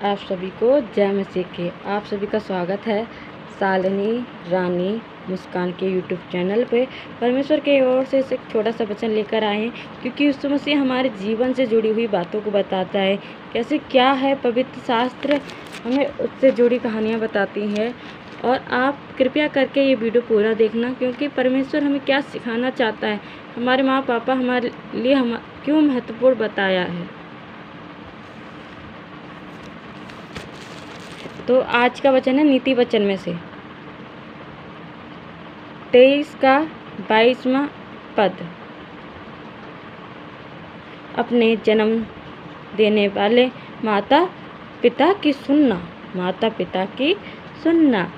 आप सभी को जय मसीह के। आप सभी का स्वागत है शालिनी रानी मुस्कान के यूट्यूब चैनल पे। परमेश्वर की ओर से एक छोटा सा वचन लेकर आए हैं, क्योंकि यीशु मसीह हमारे जीवन से जुड़ी हुई बातों को बताता है। कैसे क्या है, पवित्र शास्त्र हमें उससे जुड़ी कहानियाँ बताती हैं। और आप कृपया करके ये वीडियो पूरा देखना, क्योंकि परमेश्वर हमें क्या सिखाना चाहता है, हमारे माँ पापा हमारे लिए क्यों महत्वपूर्ण बताया है। तो आज का वचन है नीति वचन में से 23 का 22वां पद। अपने जन्म देने वाले माता पिता की सुनना, माता पिता की सुनना।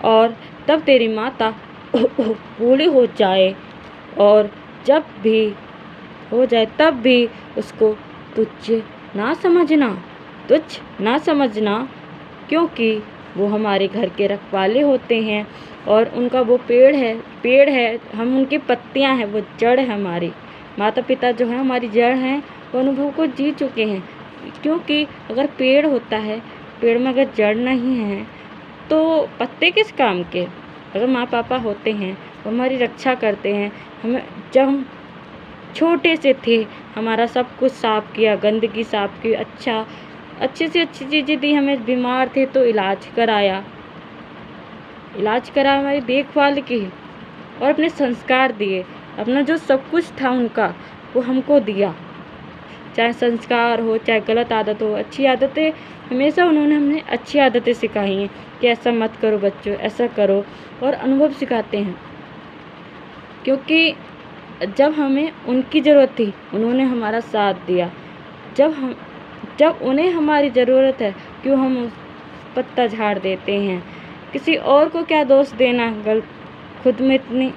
और तब तेरी माता बूढ़ी हो जाए और जब भी हो जाए तब भी उसको तुच्छ ना समझना, क्योंकि वो हमारे घर के रखवाले होते हैं और उनका वो पेड़ है, हम उनकी पत्तियां हैं, वो जड़ है। हमारी माता पिता जो है हमारी जड़ हैं, वो अनुभव को जी चुके हैं। क्योंकि अगर पेड़ होता है, पेड़ में अगर जड़ नहीं है तो पत्ते किस काम के। अगर माँ पापा होते हैं, वो हमारी रक्षा करते हैं। हमें जब हम छोटे से थे हमारा सब कुछ साफ किया, गंदगी साफ की, अच्छे से अच्छी चीज़ें दी। हमें बीमार थे तो इलाज कराया, हमारी देखभाल की और अपने संस्कार दिए। अपना जो सब कुछ था उनका वो हमको दिया, चाहे संस्कार हो चाहे गलत आदत हो। अच्छी आदतें हमेशा उन्होंने हमें अच्छी आदतें सिखाई हैं कि ऐसा मत करो बच्चों, ऐसा करो। और अनुभव सिखाते हैं, क्योंकि जब हमें उनकी ज़रूरत थी उन्होंने हमारा साथ दिया। जब उन्हें हमारी ज़रूरत है, क्यों हम पत्ता झाड़ देते हैं। किसी और को क्या दोष देना, खुद में इतनी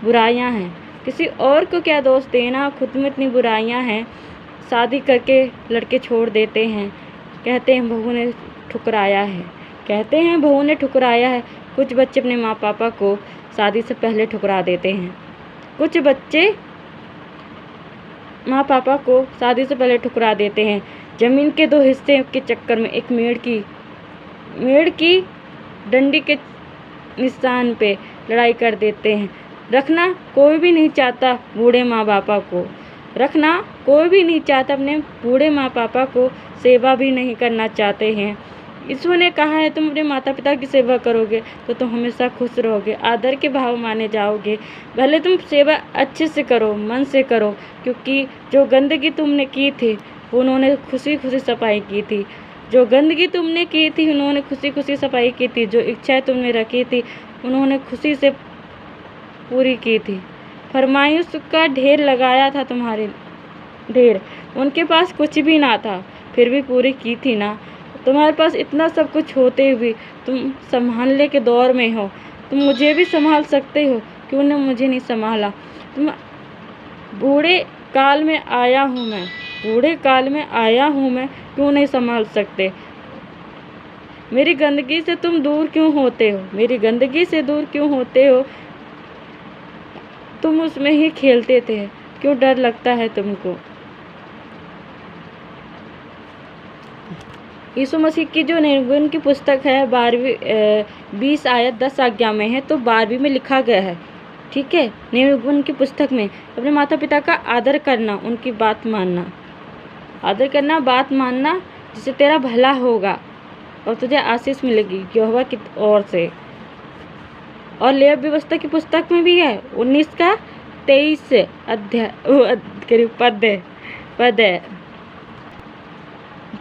बुराइयां हैं। किसी और को क्या दोष देना, खुद में इतनी बुराइयां हैं। शादी करके लड़के छोड़ देते हैं, कहते हैं बहू ने ठुकराया है। कुछ बच्चे अपने माँ पापा को शादी से पहले ठुकरा देते हैं। कुछ बच्चे माँ पापा को शादी से पहले ठुकरा देते हैं। ज़मीन के 2 हिस्से के चक्कर में एक मेड़ की डंडी के निशान पे लड़ाई कर देते हैं। रखना कोई भी नहीं चाहता बूढ़े माँ पापा को, अपने बूढ़े माँ पापा को सेवा भी नहीं करना चाहते हैं। ईश्वर ने कहा है तुम अपने माता पिता की सेवा करोगे तो तुम हमेशा खुश रहोगे, आदर के भाव माने जाओगे। भले तुम सेवा अच्छे से करो, मन से करो, क्योंकि जो गंदगी तुमने की थी उन्होंने खुशी खुशी सफाई की थी। जो इच्छाएं तुमने रखी थी उन्होंने खुशी से पूरी की थी। फरमाइश का ढेर लगाया था, उनके पास कुछ भी ना था फिर भी पूरी की थी ना। तुम्हारे पास इतना सब कुछ होते हुए तुम संभालने के दौर में हो। तुम मुझे भी संभाल सकते हो, क्यों ने मुझे नहीं संभाला। तुम बूढ़े काल में आया हूँ मैं, क्यों नहीं संभाल सकते। मेरी गंदगी से तुम दूर क्यों होते हो, तुम उसमें ही खेलते थे, क्यों डर लगता है तुमको। यीशु मसीह की जो निर्गुण की पुस्तक है 20 आयत 10 आज्ञा में है, तो 12वीं में लिखा गया है, ठीक है। निर्गुण की पुस्तक में अपने माता पिता का आदर करना, उनकी बात मानना, जिससे तेरा भला होगा और तुझे आशीष मिलेगी यहोवा की ओर से। और लेव व्यवस्था की पुस्तक में भी है 19 का 23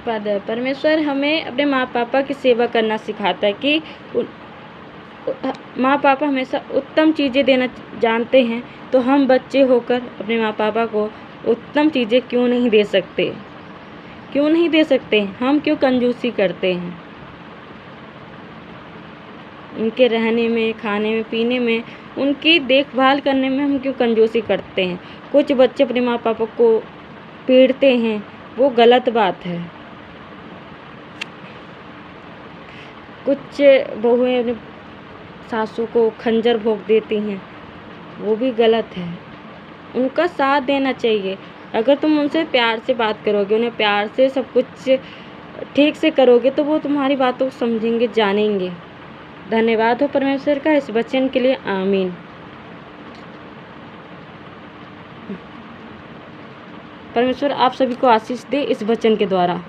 पद है। परमेश्वर हमें अपने माँ पापा की सेवा करना सिखाता है कि माँ पापा हमेशा उत्तम चीज़ें देना जानते हैं, तो हम बच्चे होकर अपने माँ पापा को उत्तम चीज़ें क्यों नहीं दे सकते। हम क्यों कंजूसी करते हैं उनके रहने में, खाने में, पीने में, उनकी देखभाल करने में हम क्यों कंजूसी करते हैं। कुछ बच्चे अपने माँ पापा को पीटते हैं, वो गलत बात है। कुछ बहुएं अपने सासू को खंजर भोंक देती हैं, वो भी गलत है। उनका साथ देना चाहिए। अगर तुम उनसे प्यार से बात करोगे, उन्हें प्यार से सब कुछ ठीक से करोगे, तो वो तुम्हारी बातों को समझेंगे, जानेंगे। धन्यवाद हो परमेश्वर का इस वचन के लिए। आमीन। परमेश्वर आप सभी को आशीष दे इस वचन के द्वारा।